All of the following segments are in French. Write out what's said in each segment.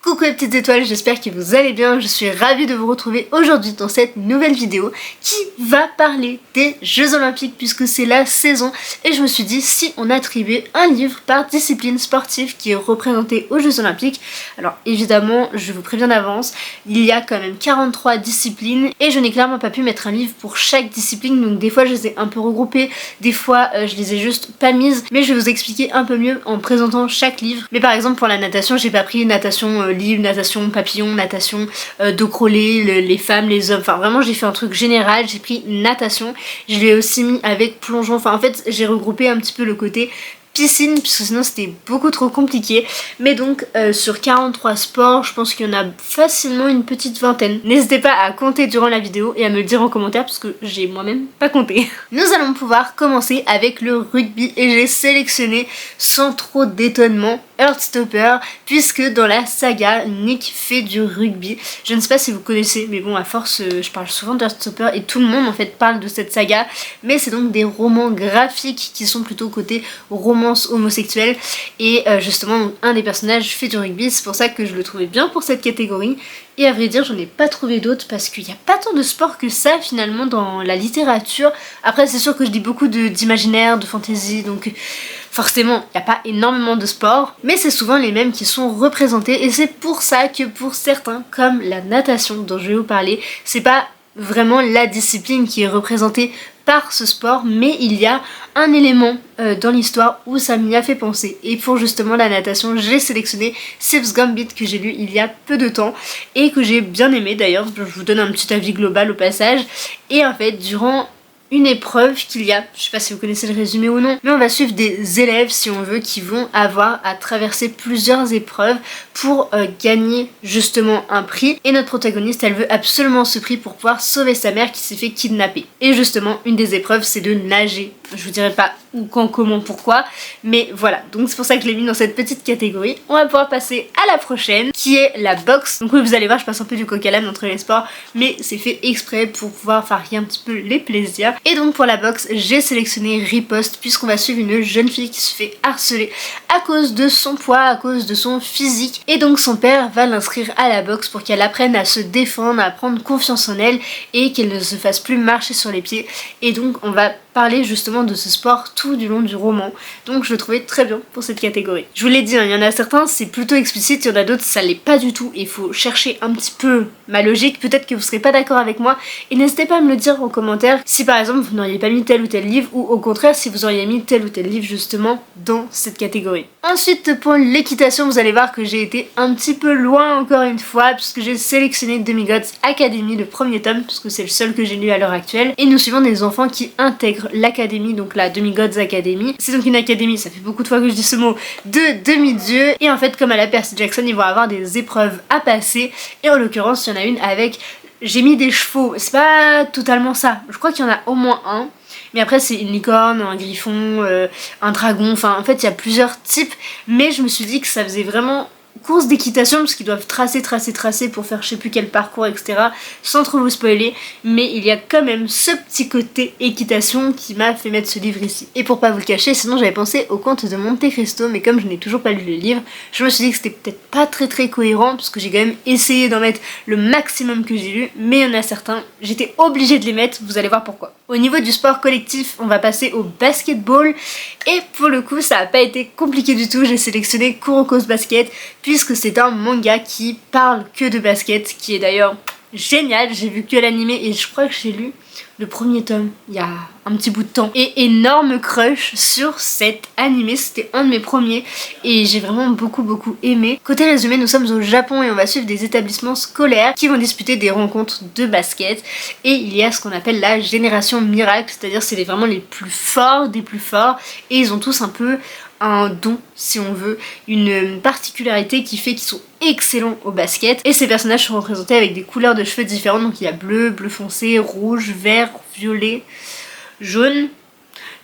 Coucou les petites étoiles, j'espère que vous allez bien, je suis ravie de vous retrouver aujourd'hui dans cette nouvelle vidéo qui va parler des Jeux Olympiques puisque c'est la saison et je me suis dit si on attribuait un livre par discipline sportive qui est représenté aux Jeux Olympiques. Alors évidemment, je vous préviens d'avance, il y a quand même 43 disciplines et je n'ai clairement pas pu mettre un livre pour chaque discipline, donc des fois je les ai un peu regroupées, des fois je les ai juste pas mises, mais je vais vous expliquer un peu mieux en présentant chaque livre. Mais par exemple pour la natation, j'ai pas pris natation livre, natation papillon, natation dos crawlé, les femmes, les hommes, enfin vraiment j'ai fait un truc général, j'ai pris natation, je l'ai aussi mis avec plongeon, enfin en fait j'ai regroupé un petit peu le côté piscine puisque sinon c'était beaucoup trop compliqué. Mais donc sur 43 sports, je pense qu'il y en a facilement une petite vingtaine. N'hésitez pas à compter durant la vidéo et à me le dire en commentaire parce que j'ai moi-même pas compté. Nous allons pouvoir commencer avec le rugby et j'ai sélectionné sans trop d'étonnement Heartstopper puisque dans la saga Nick fait du rugby. Je ne sais pas si vous connaissez, mais bon à force je parle souvent d'Heartstopper et tout le monde en fait parle de cette saga, mais c'est donc des romans graphiques qui sont plutôt côté romance homosexuelle et justement un des personnages fait du rugby, c'est pour ça que je le trouvais bien pour cette catégorie. Et à vrai dire j'en ai pas trouvé d'autres parce qu'il n'y a pas tant de sports que ça finalement dans la littérature. Après c'est sûr que je lis beaucoup d'imaginaire, de fantasy, donc forcément il n'y a pas énormément de sports, mais c'est souvent les mêmes qui sont représentés et c'est pour ça que pour certains, comme la natation dont je vais vous parler, c'est pas vraiment la discipline qui est représentée par ce sport, mais il y a un élément dans l'histoire où ça m'y a fait penser. Et pour justement la natation, j'ai sélectionné Sibs Gambit que j'ai lu il y a peu de temps et que j'ai bien aimé d'ailleurs. Je vous donne un petit avis global au passage. Et en fait, durant une épreuve qu'il y a, je sais pas si vous connaissez le résumé ou non, mais on va suivre des élèves si on veut qui vont avoir à traverser plusieurs épreuves pour gagner justement un prix, et notre protagoniste elle veut absolument ce prix pour pouvoir sauver sa mère qui s'est fait kidnapper. Et justement une des épreuves c'est de nager, je vous dirai pas où, quand, comment, pourquoi, mais voilà, donc c'est pour ça que je l'ai mis dans cette petite catégorie. On va pouvoir passer à la prochaine qui est la boxe. Donc oui vous allez voir je passe un peu du coq à l'âne entre les sports, mais c'est fait exprès pour pouvoir varier un petit peu les plaisirs. Et donc pour la boxe, j'ai sélectionné Riposte puisqu'on va suivre une jeune fille qui se fait harceler à cause de son poids, à cause de son physique. Et donc son père va l'inscrire à la boxe pour qu'elle apprenne à se défendre, à prendre confiance en elle et qu'elle ne se fasse plus marcher sur les pieds. Et donc on va parler justement de ce sport tout du long du roman. Donc je le trouvais très bien pour cette catégorie. Je vous l'ai dit, hein, il y en a certains c'est plutôt explicite, il y en a d'autres ça l'est pas du tout. Il faut chercher un petit peu ma logique, peut-être que vous serez pas d'accord avec moi. Et n'hésitez pas à me le dire en commentaire si par exemple vous n'auriez pas mis tel ou tel livre ou au contraire si vous auriez mis tel ou tel livre justement dans cette catégorie. Ensuite pour l'équitation, vous allez voir que j'ai été un petit peu loin encore une fois puisque j'ai sélectionné Demigods Academy, le premier tome, puisque c'est le seul que j'ai lu à l'heure actuelle. Et nous suivons des enfants qui intègrent l'académie, donc la Demigods Academy. C'est donc une académie, ça fait beaucoup de fois que je dis ce mot, de demi-dieux. Et en fait comme à la Percy Jackson, ils vont avoir des épreuves à passer. Et en l'occurrence il y en a une avec... J'ai mis des chevaux, c'est pas totalement ça. Je crois qu'il y en a au moins un. Mais après c'est une licorne, un griffon, un dragon, enfin en fait il y a plusieurs types. Mais je me suis dit que ça faisait vraiment course d'équitation parce qu'ils doivent tracer pour faire je sais plus quel parcours etc. Sans trop vous spoiler, mais il y a quand même ce petit côté équitation qui m'a fait mettre ce livre ici. Et pour pas vous le cacher, sinon j'avais pensé au conte de Monte Cristo, mais comme je n'ai toujours pas lu le livre, je me suis dit que c'était peut-être pas très cohérent parce que j'ai quand même essayé d'en mettre le maximum que j'ai lu, mais il y en a certains, j'étais obligée de les mettre, vous allez voir pourquoi. Au niveau du sport collectif, on va passer au basketball et pour le coup ça n'a pas été compliqué du tout, j'ai sélectionné Kuroko's Basket puisque c'est un manga qui parle que de basket, qui est d'ailleurs génial, j'ai vu que l'animé et je crois que j'ai lu le premier tome il y a un petit bout de temps. Et énorme crush sur cet animé, c'était un de mes premiers et j'ai vraiment beaucoup aimé. Côté résumé, nous sommes au Japon et on va suivre des établissements scolaires qui vont disputer des rencontres de basket et il y a ce qu'on appelle la génération miracle, c'est-à-dire c'est vraiment les plus forts des plus forts et ils ont tous un peu un don si on veut, une particularité qui fait qu'ils sont excellents au basket et ces personnages sont représentés avec des couleurs de cheveux différentes, donc il y a bleu, bleu foncé, rouge, vert, violet, jaune.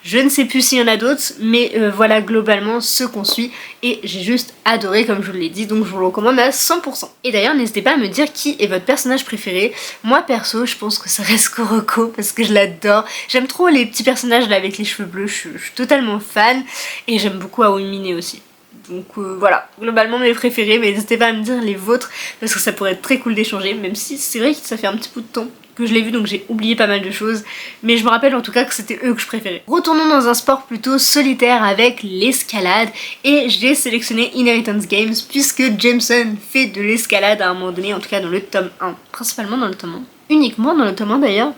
Je ne sais plus s'il y en a d'autres, mais voilà globalement ce qu'on suit et j'ai juste adoré comme je vous l'ai dit, donc je vous le recommande à 100%. Et d'ailleurs n'hésitez pas à me dire qui est votre personnage préféré. Moi perso je pense que ça reste Kuroko parce que je l'adore. J'aime trop les petits personnages là avec les cheveux bleus, je suis totalement fan et j'aime beaucoup Aoi Mine aussi. Donc voilà, globalement mes préférés, mais n'hésitez pas à me dire les vôtres parce que ça pourrait être très cool d'échanger, même si c'est vrai que ça fait un petit bout de temps que je l'ai vu donc j'ai oublié pas mal de choses, mais je me rappelle en tout cas que c'était eux que je préférais. Retournons dans un sport plutôt solitaire avec l'escalade et j'ai sélectionné Inheritance Games puisque Jameson fait de l'escalade à un moment donné, en tout cas dans le tome 1, principalement dans le tome 1, uniquement dans le tome 1 d'ailleurs.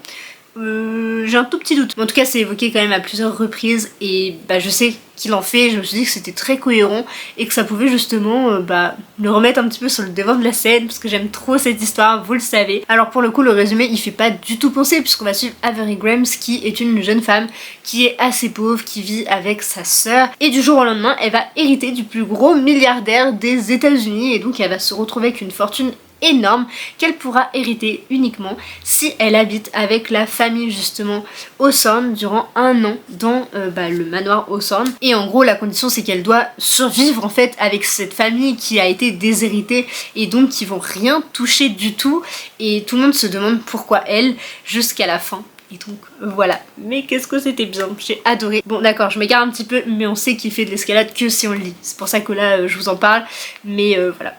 J'ai un tout petit doute, mais en tout cas c'est évoqué quand même à plusieurs reprises et je sais qu'il en fait, je me suis dit que c'était très cohérent et que ça pouvait justement le remettre un petit peu sur le devant de la scène parce que j'aime trop cette histoire, vous le savez. Alors pour le coup le résumé il fait pas du tout penser puisqu'on va suivre Avery Grahams qui est une jeune femme qui est assez pauvre, qui vit avec sa sœur et du jour au lendemain elle va hériter du plus gros milliardaire des États-Unis et donc elle va se retrouver avec une fortune énorme qu'elle pourra hériter uniquement si elle habite avec la famille justement Hawthorne durant 1 an dans le manoir Hawthorne. Et en gros la condition c'est qu'elle doit survivre en fait avec cette famille qui a été déshéritée et donc qui vont rien toucher du tout et tout le monde se demande pourquoi elle jusqu'à la fin. Et donc voilà, mais qu'est-ce que c'était bien, j'ai adoré. Bon d'accord, je m'égare un petit peu mais on sait qu'il fait de l'escalade que si on le lit, c'est pour ça que là je vous en parle, mais voilà.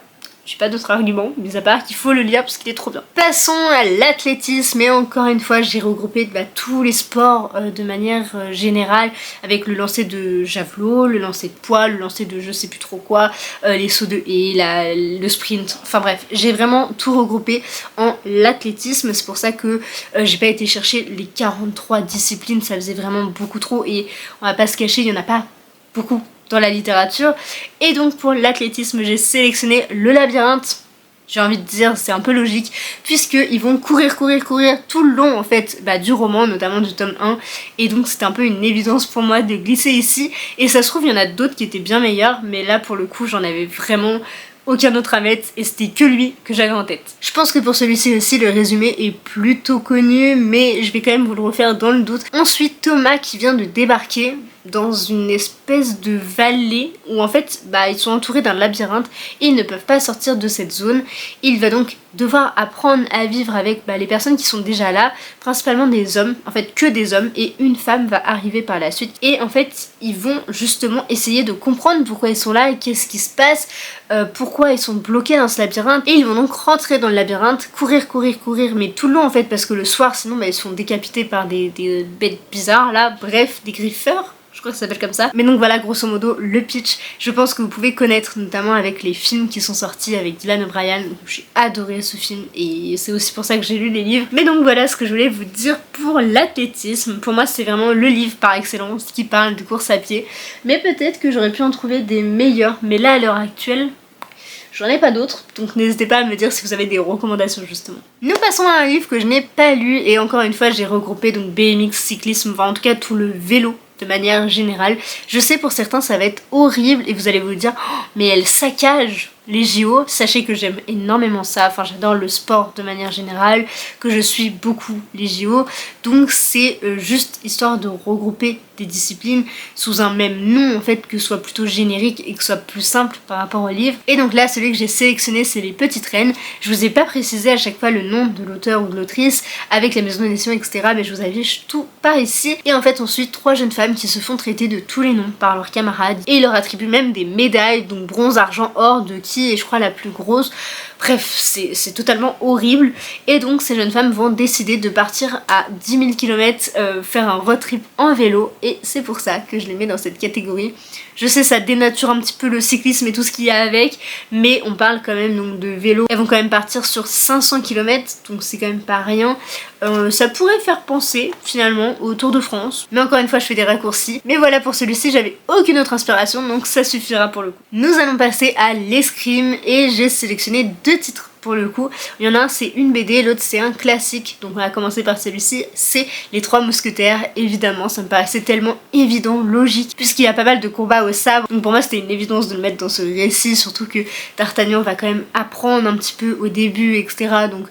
J'ai pas d'autres arguments, mis à part qu'il faut le lire parce qu'il est trop bien. Passons à l'athlétisme et encore une fois j'ai regroupé tous les sports de manière générale avec le lancer de javelot, le lancer de poids, le lancer de je sais plus trop quoi, les sauts de haie, le sprint, enfin bref, j'ai vraiment tout regroupé en l'athlétisme. C'est pour ça que j'ai pas été chercher les 43 disciplines, ça faisait vraiment beaucoup trop et on va pas se cacher, il y en a pas beaucoup dans la littérature. Et donc pour l'athlétisme j'ai sélectionné le labyrinthe. J'ai envie de dire c'est un peu logique puisqu'ils vont courir tout le long en fait du roman, notamment du tome 1 et donc c'était un peu une évidence pour moi de glisser ici et ça se trouve il y en a d'autres qui étaient bien meilleurs mais là pour le coup j'en avais vraiment aucun autre à mettre et c'était que lui que j'avais en tête. Je pense que pour celui-ci aussi le résumé est plutôt connu mais je vais quand même vous le refaire dans le doute. Ensuite Thomas qui vient de débarquer dans une espèce de vallée où en fait ils sont entourés d'un labyrinthe et ils ne peuvent pas sortir de cette zone. Il va donc devoir apprendre à vivre avec les personnes qui sont déjà là, principalement des hommes, en fait que des hommes et une femme va arriver par la suite et en fait ils vont justement essayer de comprendre pourquoi ils sont là et qu'est-ce qui se passe, pourquoi ils sont bloqués dans ce labyrinthe et ils vont donc rentrer dans le labyrinthe, courir mais tout le long en fait parce que le soir sinon ils sont décapités par des bêtes bizarres là, bref des griffeurs. Je crois que ça s'appelle comme ça. Mais donc voilà grosso modo le pitch. Je pense que vous pouvez connaître notamment avec les films qui sont sortis avec Dylan O'Brien. J'ai adoré ce film et c'est aussi pour ça que j'ai lu les livres. Mais donc voilà ce que je voulais vous dire pour l'athlétisme. Pour moi c'est vraiment le livre par excellence qui parle de course à pied. Mais peut-être que j'aurais pu en trouver des meilleurs. Mais là à l'heure actuelle j'en ai pas d'autres, donc n'hésitez pas à me dire si vous avez des recommandations justement. Nous passons à un livre que je n'ai pas lu et encore une fois j'ai regroupé donc BMX, cyclisme, enfin en tout cas tout le vélo de manière générale. Je sais pour certains ça va être horrible et vous allez vous dire oh, mais elle saccage les JO. Sachez que j'aime énormément ça, enfin j'adore le sport de manière générale, que je suis beaucoup les JO, donc c'est juste histoire de regrouper des disciplines sous un même nom en fait, que ce soit plutôt générique et que ce soit plus simple par rapport au livre. Et donc là celui que j'ai sélectionné c'est Les Petites Reines. Je vous ai pas précisé à chaque fois le nom de l'auteur ou de l'autrice avec la maison d'édition etc, mais je vous affiche tout par ici. Et en fait on suit 3 jeunes femmes qui se font traiter de tous les noms par leurs camarades et ils leur attribuent même des médailles, donc bronze, argent, or, de qui est je crois la plus grosse. Bref, c'est totalement horrible. Et donc ces jeunes femmes vont décider de partir à 10 000 km faire un road trip en vélo et c'est pour ça que je les mets dans cette catégorie. Je sais ça dénature un petit peu le cyclisme et tout ce qu'il y a avec, mais on parle quand même donc de vélo. Elles vont quand même partir sur 500 km, donc c'est quand même pas rien. Ça pourrait faire penser finalement au Tour de France, mais encore une fois je fais des raccourcis. Mais voilà, pour celui-ci j'avais aucune autre inspiration, donc ça suffira pour le coup. Nous allons passer à l'escrime et j'ai sélectionné 2 titres pour le coup. Il y en a un c'est une BD, l'autre c'est un classique, donc on va commencer par celui-ci, c'est Les Trois Mousquetaires. Évidemment ça me paraissait tellement évident, logique, puisqu'il y a pas mal de combats au sabre, donc pour moi c'était une évidence de le mettre dans ce récit, surtout que D'Artagnan va quand même apprendre un petit peu au début etc, donc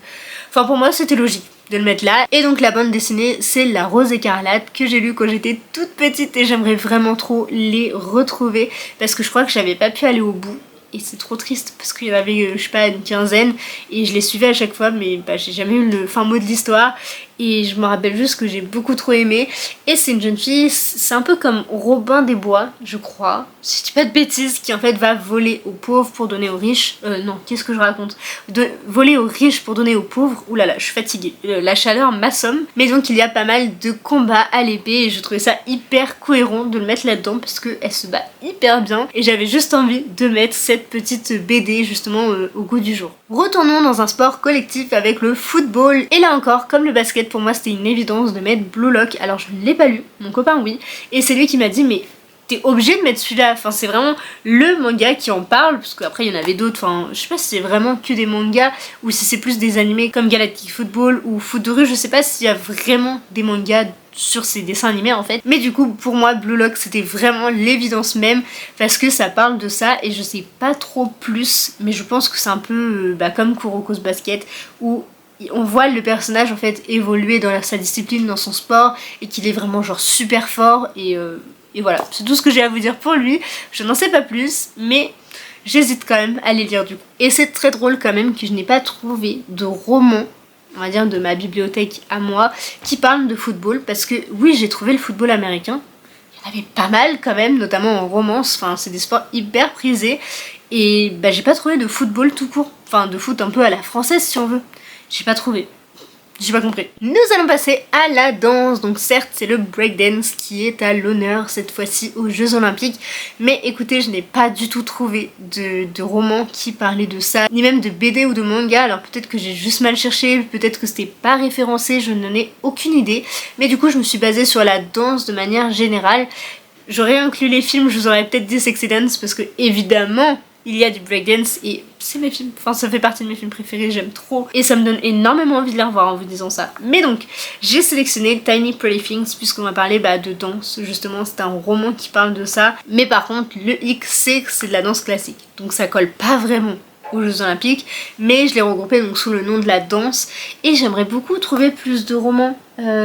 enfin pour moi c'était logique. de le mettre là. Et donc la bande dessinée, c'est La Rose écarlate que j'ai lu quand j'étais toute petite et j'aimerais vraiment trop les retrouver parce que je crois que j'avais pas pu aller au bout. Et c'est trop triste parce qu'il y en avait, je sais pas, une quinzaine et je les suivais à chaque fois, mais bah, j'ai jamais eu le fin mot de l'histoire. Et je me rappelle juste que j'ai beaucoup trop aimé. Et c'est une jeune fille, c'est un peu comme Robin des Bois, je crois, si je dis pas de bêtises, qui en fait va voler aux pauvres pour donner aux riches. Non, qu'est-ce que je raconte, voler aux riches pour donner aux pauvres. Ouh là là, je suis fatiguée, la chaleur m'assomme. Mais donc il y a pas mal de combats à l'épée et je trouvais ça hyper cohérent de le mettre là-dedans parce qu'elle se bat hyper bien. Et j'avais juste envie de mettre cette petite BD justement au goût du jour. Retournons dans un sport collectif avec le football. Et là encore, comme le basket, pour moi c'était une évidence de mettre Blue Lock. Alors je ne l'ai pas lu, mon copain oui, et c'est lui qui m'a dit mais t'es obligé de mettre celui-là, enfin c'est vraiment le manga qui en parle, parce qu'après il y en avait d'autres, enfin je sais pas si c'est vraiment que des mangas ou si c'est plus des animés comme Galactic Football ou Foot de rue, je sais pas s'il y a vraiment des mangas sur ces dessins animés en fait, mais du coup pour moi Blue Lock c'était vraiment l'évidence même parce que ça parle de ça et je sais pas trop plus, mais je pense que c'est un peu comme Kuroko's Basket où on voit le personnage en fait évoluer dans sa discipline, dans son sport et qu'il est vraiment genre super fort et voilà, c'est tout ce que j'ai à vous dire pour lui. Je n'en sais pas plus, mais j'hésite quand même à les lire du coup. Et c'est très drôle quand même que je n'ai pas trouvé de roman, on va dire de ma bibliothèque à moi, qui parle de football, parce que oui, j'ai trouvé le football américain. Il y en avait pas mal quand même, notamment en romance, enfin c'est des sports hyper prisés. Et bah j'ai pas trouvé de football tout court, enfin de foot un peu à la française si on veut. J'ai pas trouvé. J'ai pas compris. Nous allons passer à la danse. Donc certes c'est le breakdance qui est à l'honneur cette fois-ci aux Jeux Olympiques. Mais écoutez, je n'ai pas du tout trouvé de roman qui parlait de ça, ni même de BD ou de manga. Alors peut-être que j'ai juste mal cherché, peut-être que c'était pas référencé, je n'en ai aucune idée. Mais du coup je me suis basée sur la danse de manière générale. J'aurais inclus les films, je vous aurais peut-être dit Sexy Dance parce que évidemment il y a du breakdance et c'est mes films, enfin ça fait partie de mes films préférés, j'aime trop et ça me donne énormément envie de les revoir en vous disant ça. Mais donc j'ai sélectionné Tiny Pretty Things puisqu'on va parler de danse, justement c'est un roman qui parle de ça, mais par contre le hic c'est que c'est de la danse classique, donc ça colle pas vraiment aux Jeux Olympiques, mais je l'ai regroupé donc sous le nom de la danse et j'aimerais beaucoup trouver plus de romans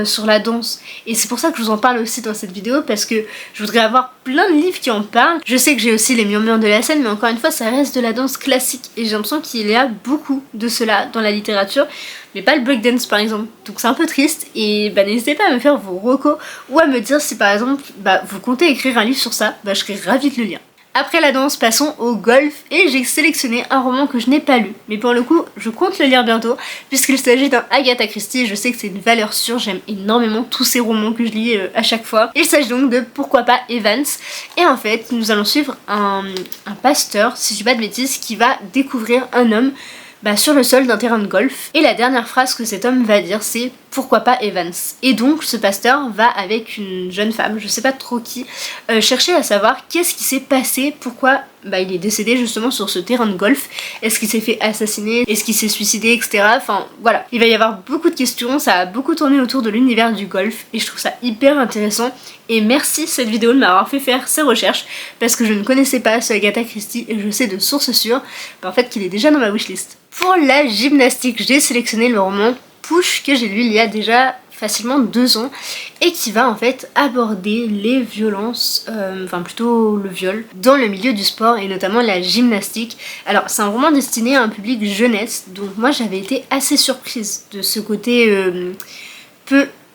sur la danse et c'est pour ça que je vous en parle aussi dans cette vidéo parce que je voudrais avoir plein de livres qui en parlent. Je sais que j'ai aussi les murmures de la scène mais encore une fois ça reste de la danse classique et j'ai l'impression qu'il y a beaucoup de cela dans la littérature mais pas le breakdance par exemple, donc c'est un peu triste et n'hésitez pas à me faire vos recos ou à me dire si par exemple vous comptez écrire un livre sur ça, je serais ravie de le lire. Après la danse, passons au golf et j'ai sélectionné un roman que je n'ai pas lu, mais pour le coup je compte le lire bientôt puisqu'il s'agit d'un Agatha Christie et je sais que c'est une valeur sûre, j'aime énormément tous ces romans que je lis à chaque fois. Il s'agit donc de Pourquoi pas Evans et en fait nous allons suivre un pasteur, si je dis pas de bêtises, qui va découvrir un homme sur le sol d'un terrain de golf et la dernière phrase que cet homme va dire c'est pourquoi pas Evans. Et donc ce pasteur va avec une jeune femme, je sais pas trop qui, chercher à savoir qu'est-ce qui s'est passé, pourquoi il est décédé justement sur ce terrain de golf, est-ce qu'il s'est fait assassiner, est-ce qu'il s'est suicidé, etc. Enfin voilà, il va y avoir beaucoup de questions, ça a beaucoup tourné autour de l'univers du golf et je trouve ça hyper intéressant et merci cette vidéo de m'avoir fait faire ces recherches parce que je ne connaissais pas ce Agatha Christie et je sais de sources sûres en fait qu'il est déjà dans ma wishlist. Pour la gymnastique, j'ai sélectionné le roman Push que j'ai lu il y a déjà facilement 2 ans et qui va en fait aborder les violences, enfin plutôt le viol dans le milieu du sport et notamment la gymnastique. Alors c'est un roman destiné à un public jeunesse donc moi j'avais été assez surprise de ce côté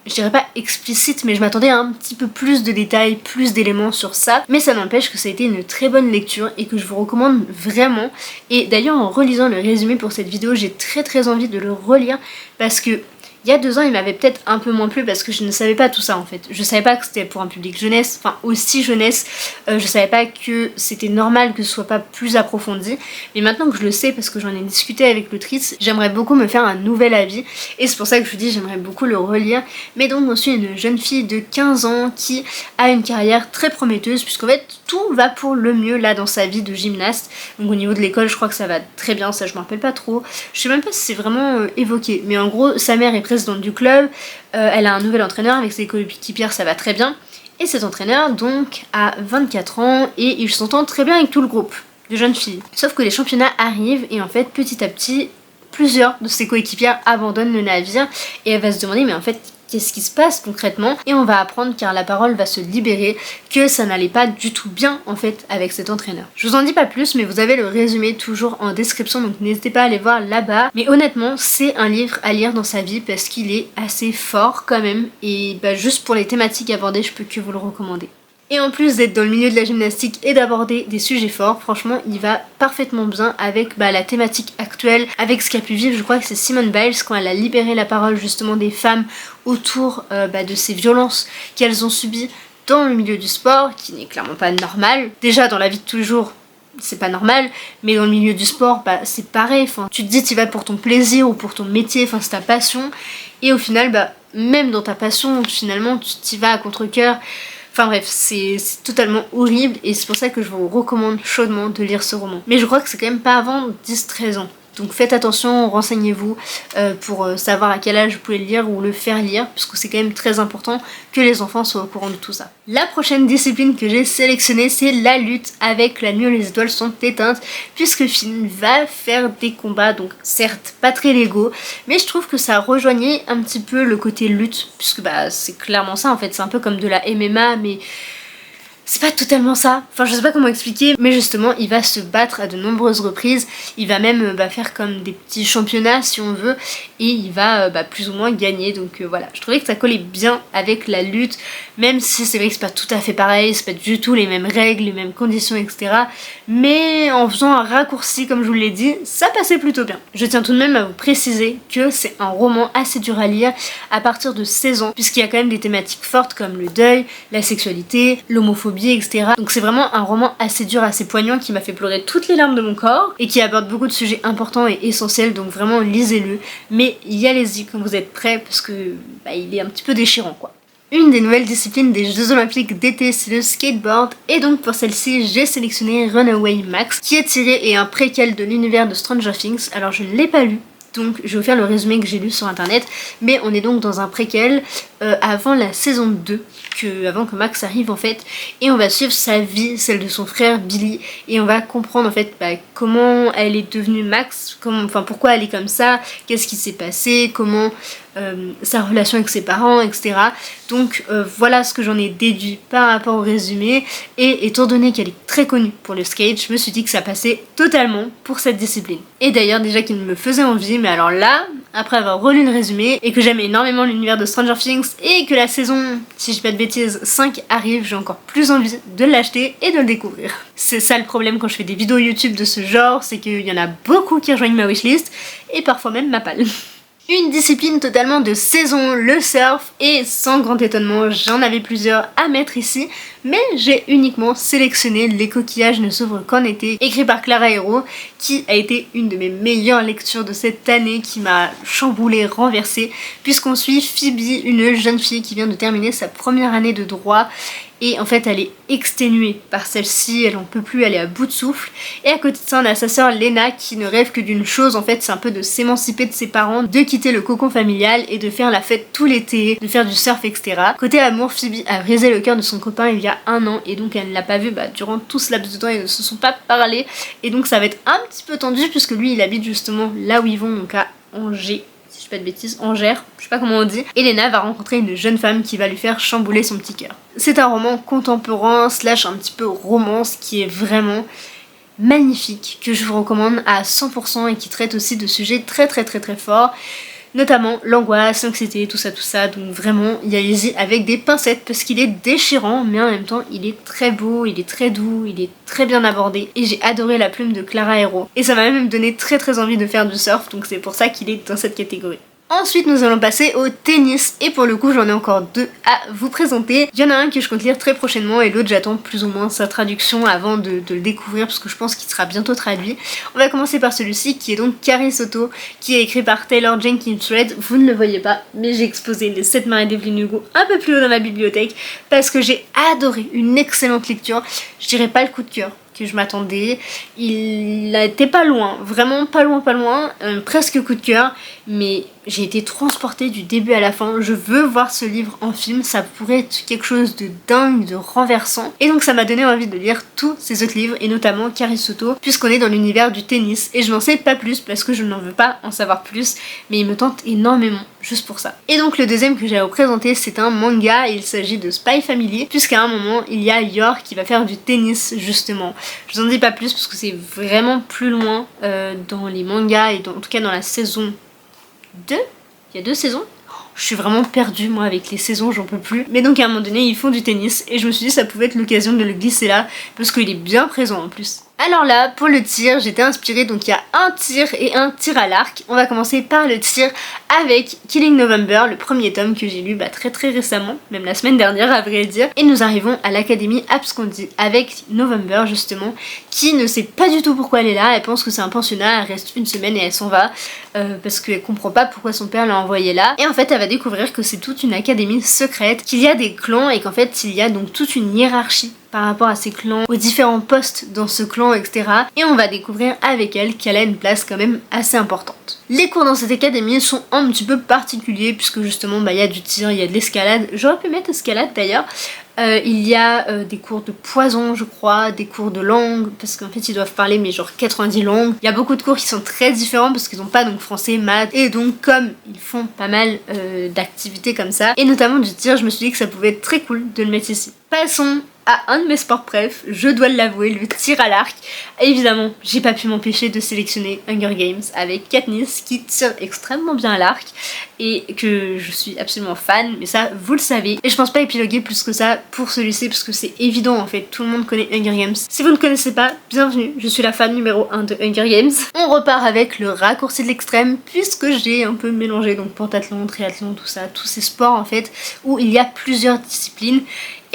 je dirais pas explicite, mais je m'attendais à un petit peu plus de détails, plus d'éléments sur ça. Mais ça n'empêche que ça a été une très bonne lecture et que je vous recommande vraiment. Et d'ailleurs en relisant le résumé pour cette vidéo, j'ai très envie de le relire parce que il y a 2 ans il m'avait peut-être un peu moins plu parce que je ne savais pas tout ça en fait. Je savais pas que c'était pour un public jeunesse, enfin aussi jeunesse, je savais pas que c'était normal que ce soit pas plus approfondi. Mais maintenant que je le sais parce que j'en ai discuté avec l'autrice, j'aimerais beaucoup me faire un nouvel avis. Et c'est pour ça que je vous dis j'aimerais beaucoup le relire. Mais donc on suit une jeune fille de 15 ans qui a une carrière très prometteuse puisqu'en fait tout va pour le mieux là dans sa vie de gymnaste. Donc au niveau de l'école je crois que ça va très bien, ça je me rappelle pas trop. Je sais même pas si c'est vraiment évoqué. Mais en gros sa mère est présidente du club, elle a un nouvel entraîneur avec ses coéquipières, ça va très bien. Et cet entraîneur donc a 24 ans et il s'entend très bien avec tout le groupe de jeunes filles. Sauf que les championnats arrivent et en fait petit à petit plusieurs de ses coéquipières abandonnent le navire et elle va se demander mais en fait qu'est-ce qui se passe concrètement, et on va apprendre car la parole va se libérer que ça n'allait pas du tout bien en fait avec cet entraîneur. Je vous en dis pas plus mais vous avez le résumé toujours en description donc n'hésitez pas à aller voir là-bas, mais honnêtement c'est un livre à lire dans sa vie parce qu'il est assez fort quand même et juste pour les thématiques abordées je peux que vous le recommander. Et en plus d'être dans le milieu de la gymnastique et d'aborder des sujets forts, franchement il va parfaitement bien avec la thématique actuelle, avec ce qu'a pu vivre, je crois que c'est Simone Biles quand elle a libéré la parole justement des femmes autour de ces violences qu'elles ont subies dans le milieu du sport, qui n'est clairement pas normal. Déjà dans la vie de tous les jours, c'est pas normal, mais dans le milieu du sport, c'est pareil, enfin, tu te dis tu vas pour ton plaisir ou pour ton métier, enfin c'est ta passion, et au final, même dans ta passion, finalement tu t'y vas à contre-cœur. Enfin bref, c'est totalement horrible et c'est pour ça que je vous recommande chaudement de lire ce roman. Mais je crois que c'est quand même pas avant 10-13 ans. Donc faites attention, renseignez-vous pour savoir à quel âge vous pouvez le lire ou le faire lire, puisque c'est quand même très important que les enfants soient au courant de tout ça. La prochaine discipline que j'ai sélectionnée, c'est la lutte avec la nuit où les étoiles sont éteintes, puisque Finn va faire des combats, donc certes pas très légaux, mais je trouve que ça rejoignait un petit peu le côté lutte, puisque c'est clairement ça en fait, c'est un peu comme de la MMA, mais c'est pas totalement ça, enfin je sais pas comment expliquer, mais justement il va se battre à de nombreuses reprises, il va même faire comme des petits championnats si on veut, et il va plus ou moins gagner, donc voilà, je trouvais que ça collait bien avec la lutte, même si c'est vrai que c'est pas tout à fait pareil, c'est pas du tout les mêmes règles, les mêmes conditions, etc. Mais en faisant un raccourci comme je vous l'ai dit, ça passait plutôt bien. Je tiens tout de même à vous préciser que c'est un roman assez dur à lire à partir de 16 ans, puisqu'il y a quand même des thématiques fortes comme le deuil, la sexualité, l'homophobie, etc. Donc c'est vraiment un roman assez dur, assez poignant qui m'a fait pleurer toutes les larmes de mon corps et qui aborde beaucoup de sujets importants et essentiels, donc vraiment lisez-le, mais y allez-y quand vous êtes prêts parce que il est un petit peu déchirant quoi. Une des nouvelles disciplines des Jeux Olympiques d'été, c'est le skateboard, et donc pour celle-ci, j'ai sélectionné Runaway Max, qui est tiré et un préquel de l'univers de Stranger Things. Alors je ne l'ai pas lu, donc je vais vous faire le résumé que j'ai lu sur internet, mais on est donc dans un préquel avant la saison 2, avant que Max arrive en fait, et on va suivre sa vie, celle de son frère Billy, et on va comprendre en fait comment elle est devenue Max, pourquoi elle est comme ça, qu'est-ce qui s'est passé, comment sa relation avec ses parents, etc. Donc voilà ce que j'en ai déduit par rapport au résumé, et étant donné qu'elle est très connue pour le skate, je me suis dit que ça passait totalement pour cette discipline. Et d'ailleurs déjà qu'il me faisait envie, mais alors là, après avoir relu le résumé, et que j'aime énormément l'univers de Stranger Things, et que la saison, si je dis pas de bêtises, 5 arrive, j'ai encore plus envie de l'acheter et de le découvrir. C'est ça le problème quand je fais des vidéos YouTube de ce genre, c'est qu'il y en a beaucoup qui rejoignent ma wishlist, et parfois même ma palle. Une discipline totalement de saison, le surf, et sans grand étonnement, j'en avais plusieurs à mettre ici, mais j'ai uniquement sélectionné Les coquillages ne s'ouvrent qu'en été, écrit par Clara Hero, qui a été une de mes meilleures lectures de cette année, qui m'a chamboulée, renversée, puisqu'on suit Phoebe, une jeune fille qui vient de terminer sa première année de droit, et en fait elle est exténuée par celle-ci, elle en peut plus, elle est à bout de souffle, et à côté de ça on a sa sœur Lena qui ne rêve que d'une chose en fait, c'est un peu de s'émanciper de ses parents, de quitter le cocon familial et de faire la fête tout l'été, de faire du surf, etc. Côté amour, Phoebe a brisé le cœur de son copain il y a 1 an et donc elle ne l'a pas vu durant tout ce laps de temps, ils ne se sont pas parlé, et donc ça va être un petit peu tendu puisque lui il habite justement là où ils vont, donc à Angers, si je dis pas de bêtises, Angers, je sais pas comment on dit. Elena va rencontrer une jeune femme qui va lui faire chambouler son petit cœur. C'est un roman contemporain slash un petit peu romance qui est vraiment magnifique, que je vous recommande à 100% et qui traite aussi de sujets très forts, notamment l'angoisse, l'anxiété, tout ça, donc vraiment y allez-y avec des pincettes parce qu'il est déchirant mais en même temps il est très beau, il est très doux, il est très bien abordé et j'ai adoré la plume de Clara Hero et ça m'a même donné très envie de faire du surf, donc c'est pour ça qu'il est dans cette catégorie. Ensuite nous allons passer au tennis et pour le coup j'en ai encore 2 à vous présenter. Il y en a un que je compte lire très prochainement et l'autre j'attends plus ou moins sa traduction avant de le découvrir parce que je pense qu'il sera bientôt traduit. On va commencer par celui-ci qui est donc Carrie Soto, qui est écrit par Taylor Jenkins Reid. Vous ne le voyez pas mais j'ai exposé les 7 maris d'Evelyn Hugo un peu plus haut dans ma bibliothèque parce que j'ai adoré, une excellente lecture. Je dirais pas le coup de cœur que je m'attendais, il a été pas loin, vraiment pas loin, presque coup de cœur, mais j'ai été transportée emporté du début à la fin. Je veux voir ce livre en film, ça pourrait être quelque chose de dingue, de renversant. Et donc ça m'a donné envie de lire tous ces autres livres, et notamment Carisotto, puisqu'on est dans l'univers du tennis. Et je n'en sais pas plus parce que je n'en veux pas en savoir plus, mais il me tente énormément juste pour ça. Et donc le deuxième que j'ai à vous présenter, c'est un manga, il s'agit de Spy Family, puisqu'à un moment il y a Yor qui va faire du tennis justement. Je vous en dis pas plus parce que c'est vraiment plus loin dans les mangas, et en tout cas dans la saison 2. Il y a 2 saisons. Je suis vraiment perdue moi avec les saisons, j'en peux plus. Mais donc à un moment donné ils font du tennis, et je me suis dit ça pouvait être l'occasion de le glisser là, parce qu'il est bien présent en plus. Alors là, pour le tir, j'étais inspirée, donc il y a un tir et un tir à l'arc. On va commencer par le tir avec Killing November, le premier tome que j'ai lu très récemment, même la semaine dernière à vrai dire. Et nous arrivons à l'Académie Abscondi avec November justement, qui ne sait pas du tout pourquoi elle est là. Elle pense que c'est un pensionnat, elle reste une semaine et elle s'en va, parce qu'elle comprend pas pourquoi son père l'a envoyée là. Et en fait elle va découvrir que c'est toute une académie secrète, qu'il y a des clans, et qu'en fait il y a donc toute une hiérarchie par rapport à ces clans, aux différents postes dans ce clan, etc. Et on va découvrir avec elle qu'elle a une place quand même assez importante. Les cours dans cette académie sont un petit peu particuliers, puisque justement il y a du tir, il y a de l'escalade. J'aurais pu mettre escalade d'ailleurs. Il y a des cours de poison je crois, des cours de langue, parce qu'en fait ils doivent parler mais genre 90 langues. Il y a beaucoup de cours qui sont très différents parce qu'ils n'ont pas donc français, maths, et donc comme ils font pas mal d'activités comme ça, et notamment du tir, je me suis dit que ça pouvait être très cool de le mettre ici. Passons à un de mes sports préf, je dois l'avouer, le tir à l'arc. Évidemment, j'ai pas pu m'empêcher de sélectionner Hunger Games avec Katniss qui tire extrêmement bien à l'arc et que je suis absolument fan, mais ça vous le savez. Et je pense pas épiloguer plus que ça pour celui-ci parce que c'est évident en fait, tout le monde connaît Hunger Games. Si vous ne connaissez pas, bienvenue, je suis la fan numéro 1 de Hunger Games. On repart avec le raccourci de l'extrême puisque j'ai un peu mélangé donc pentathlon, triathlon, tout ça, tous ces sports en fait où il y a plusieurs disciplines.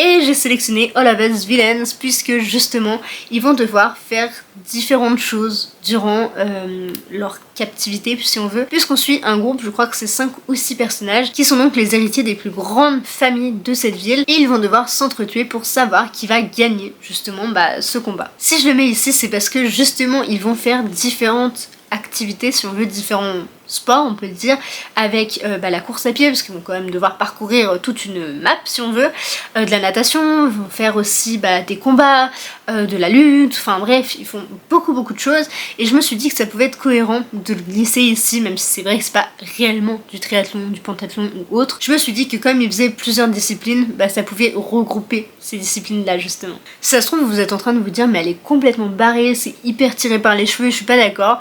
Et j'ai sélectionné All of Us Villains puisque justement ils vont devoir faire différentes choses durant leur captivité si on veut, puisqu'on suit un groupe, je crois que c'est 5 ou 6 personnages qui sont donc les héritiers des plus grandes familles de cette ville, et ils vont devoir s'entretuer pour savoir qui va gagner justement ce combat. Si je le mets ici, c'est parce que justement ils vont faire différentes activités, si on veut, différents sports on peut le dire, avec la course à pied parce qu'ils vont quand même devoir parcourir toute une map si on veut, de la natation, ils vont faire aussi des combats, de la lutte, enfin bref ils font beaucoup de choses, et je me suis dit que ça pouvait être cohérent de le glisser ici, même si c'est vrai que c'est pas réellement du triathlon, du pentathlon ou autre. Je me suis dit que comme ils faisaient plusieurs disciplines, ça pouvait regrouper ces disciplines là justement. Si ça se trouve vous êtes en train de vous dire mais elle est complètement barrée, c'est hyper tiré par les cheveux, je suis pas d'accord.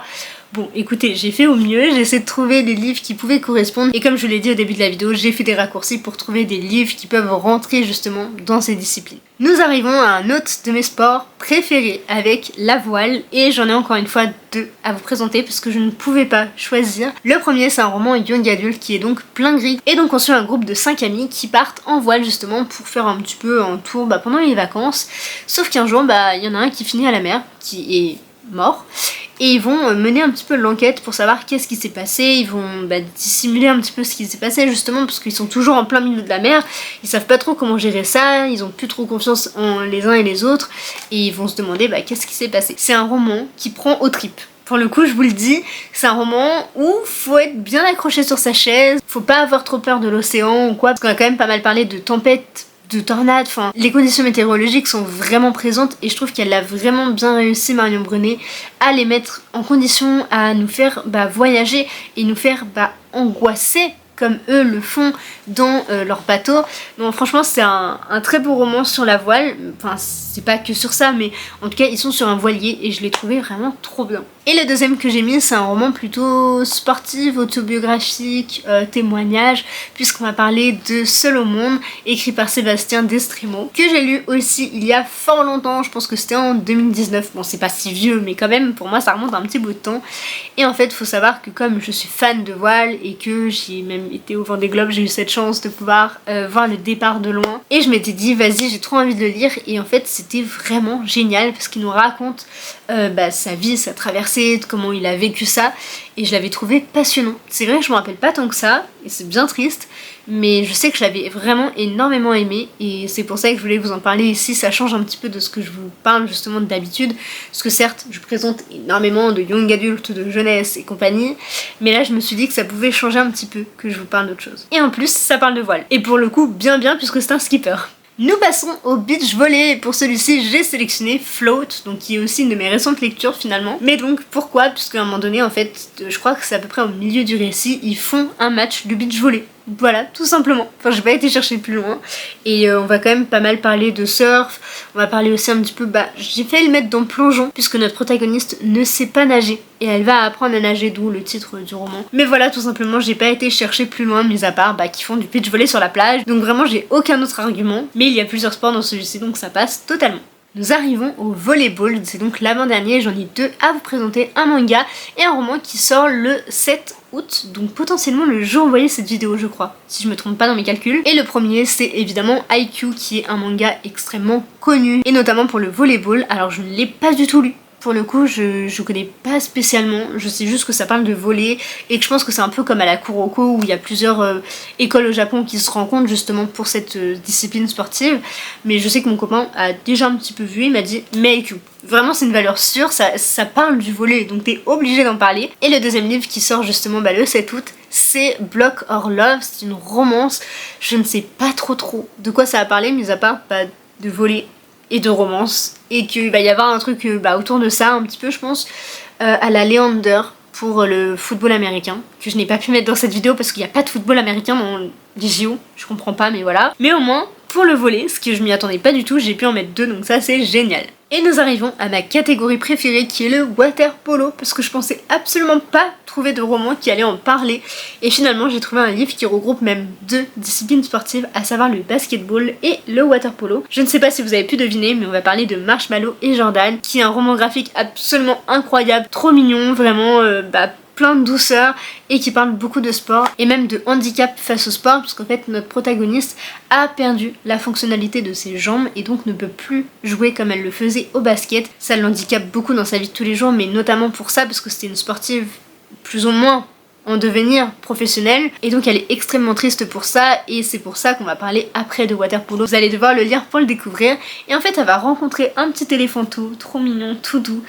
Bon, écoutez, j'ai fait au mieux, j'ai essayé de trouver des livres qui pouvaient correspondre, et comme je l'ai dit au début de la vidéo, j'ai fait des raccourcis pour trouver des livres qui peuvent rentrer justement dans ces disciplines. Nous arrivons à un autre de mes sports préférés avec la voile, et j'en ai encore une fois 2 à vous présenter parce que je ne pouvais pas choisir. Le premier, c'est un roman young adult qui est donc plein gris, et donc on suit un groupe de 5 amis qui partent en voile justement pour faire un petit peu un tour pendant les vacances, sauf qu'un jour il y en a un qui finit à la mer, qui est mort, et ils vont mener un petit peu l'enquête pour savoir qu'est-ce qui s'est passé. Ils vont dissimuler un petit peu ce qui s'est passé justement parce qu'ils sont toujours en plein milieu de la mer, ils savent pas trop comment gérer ça, ils ont plus trop confiance en les uns et les autres, et ils vont se demander qu'est-ce qui s'est passé. C'est un roman qui prend aux tripes. Pour le coup, je vous le dis, c'est un roman où faut être bien accroché sur sa chaise, faut pas avoir trop peur de l'océan ou quoi, parce qu'on a quand même pas mal parlé de tempêtes, de tornades, enfin les conditions météorologiques sont vraiment présentes, et je trouve qu'elle a vraiment bien réussi, Marion Brunet, à les mettre en condition à nous faire voyager et nous faire angoisser comme eux le font dans leur bateau. Donc franchement c'est un très beau roman sur la voile, enfin c'est pas que sur ça, mais en tout cas ils sont sur un voilier et je l'ai trouvé vraiment trop bien. Et le deuxième que j'ai mis, c'est un roman plutôt sportif, autobiographique, témoignage, puisqu'on va parler de Seul au monde, écrit par Sébastien Destremo, que j'ai lu aussi il y a fort longtemps, je pense que c'était en 2019, bon c'est pas si vieux mais quand même pour moi ça remonte un petit bout de temps. Et en fait faut savoir que comme je suis fan de voile et que j'ai même été au Vendée Globe, j'ai eu cette chance de pouvoir voir le départ de loin, et je m'étais dit vas-y j'ai trop envie de le lire, et en fait c'était vraiment génial parce qu'il nous raconte sa vie, sa traversée, de comment il a vécu ça, et je l'avais trouvé passionnant. C'est vrai que je me rappelle pas tant que ça, et c'est bien triste, mais je sais que je l'avais vraiment énormément aimé et c'est pour ça que je voulais vous en parler ici. Ça change un petit peu de ce que je vous parle justement d'habitude, parce que certes je présente énormément de young adultes, de jeunesse et compagnie, mais là je me suis dit que ça pouvait changer un petit peu que je vous parle d'autre chose. Et en plus ça parle de voile, et pour le coup bien puisque c'est un skipper. Nous passons au beach volley, et pour celui-ci j'ai sélectionné Float, donc qui est aussi une de mes récentes lectures finalement. Mais donc pourquoi? Puisqu'à un moment donné en fait, je crois que c'est à peu près au milieu du récit, ils font un match de beach volley. Voilà, tout simplement. Enfin, j'ai pas été chercher plus loin. Et on va quand même pas mal parler de surf. On va parler aussi un petit peu, j'ai failli le mettre dans plongeon, puisque notre protagoniste ne sait pas nager. Et elle va apprendre à nager, d'où le titre du roman. Mais voilà, tout simplement, j'ai pas été chercher plus loin, mis à part qu'ils font du beach volley sur la plage. Donc vraiment, j'ai aucun autre argument. Mais il y a plusieurs sports dans celui-ci, donc ça passe totalement. Nous arrivons au volleyball, c'est donc l'avant-dernier, j'en ai deux à vous présenter, un manga et un roman qui sort le 7 août, donc potentiellement le jour où vous voyez cette vidéo je crois, si je me trompe pas dans mes calculs. Et le premier c'est évidemment Haikyuu qui est un manga extrêmement connu, et notamment pour le volleyball. Alors je ne l'ai pas du tout lu. Pour le coup, je connais pas spécialement, je sais juste que ça parle de volley et que je pense que c'est un peu comme à la Kuroko où il y a plusieurs écoles au Japon qui se rencontrent justement pour cette discipline sportive. Mais je sais que mon copain a déjà un petit peu vu, il m'a dit mais Haikyuu. Vraiment c'est une valeur sûre, ça parle du volley donc t'es obligé d'en parler. Et le deuxième livre qui sort justement le 7 août, c'est Block or Love, c'est une romance. Je ne sais pas trop de quoi ça va parler, mis à part de volley et de romance, et qu'il va y avoir un truc autour de ça un petit peu je pense, à la Leander pour le football américain, que je n'ai pas pu mettre dans cette vidéo parce qu'il n'y a pas de football américain dans les JO, je comprends pas mais voilà. Mais au moins pour le volley, ce que je m'y attendais pas du tout, j'ai pu en mettre deux donc ça c'est génial. Et nous arrivons à ma catégorie préférée qui est le water polo, parce que je pensais absolument pas trouver de roman qui allait en parler. Et finalement j'ai trouvé un livre qui regroupe même deux disciplines sportives, à savoir le basketball et le water polo. Je ne sais pas si vous avez pu deviner, mais on va parler de Marshmallow et Jordan, qui est un roman graphique absolument incroyable, trop mignon, vraiment plein de douceur et qui parle beaucoup de sport et même de handicap face au sport, parce qu'en fait notre protagoniste a perdu la fonctionnalité de ses jambes et donc ne peut plus jouer comme elle le faisait au basket. Ça l'handicape beaucoup dans sa vie de tous les jours, mais notamment pour ça parce que c'était une sportive plus ou moins en devenir professionnelle, et donc elle est extrêmement triste pour ça, et c'est pour ça qu'on va parler après de water polo. Vous allez devoir le lire pour le découvrir. Et en fait elle va rencontrer un petit éléphantou trop mignon, tout doux,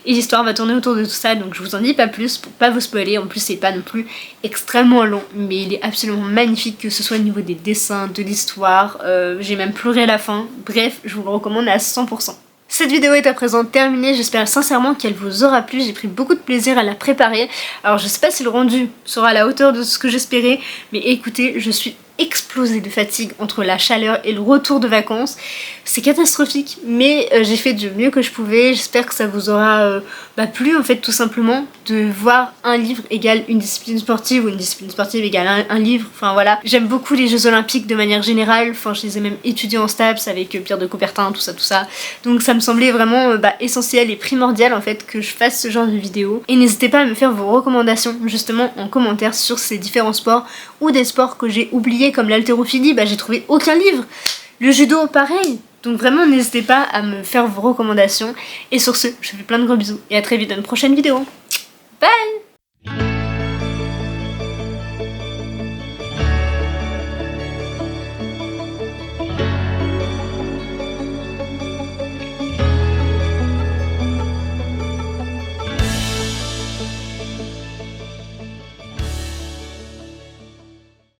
et l'histoire va tourner autour de tout ça, donc je vous en dis pas plus pour pas vous spoiler. En plus c'est pas non plus extrêmement long, mais il est absolument magnifique, que ce soit au niveau des dessins, de l'histoire, j'ai même pleuré à la fin. Bref, je vous le recommande à 100%. Cette vidéo est à présent terminée, j'espère sincèrement qu'elle vous aura plu, j'ai pris beaucoup de plaisir à la préparer. Alors je sais pas si le rendu sera à la hauteur de ce que j'espérais, mais écoutez, je suis explosée de fatigue entre la chaleur et le retour de vacances. C'est catastrophique, mais j'ai fait du mieux que je pouvais. J'espère que ça vous aura plu en fait, tout simplement, de voir un livre égale une discipline sportive ou une discipline sportive égale un livre, enfin voilà. J'aime beaucoup les Jeux Olympiques de manière générale, enfin je les ai même étudiés en STAPS avec Pierre de Coubertin, tout ça. Donc ça me semblait vraiment essentiel et primordial en fait que je fasse ce genre de vidéo. Et n'hésitez pas à me faire vos recommandations justement en commentaire sur ces différents sports ou des sports que j'ai oubliés comme l'haltérophilie, j'ai trouvé aucun livre. Le judo pareil. Donc vraiment n'hésitez pas à me faire vos recommandations. Et sur ce, je vous fais plein de gros bisous et à très vite dans une prochaine vidéo. Bye!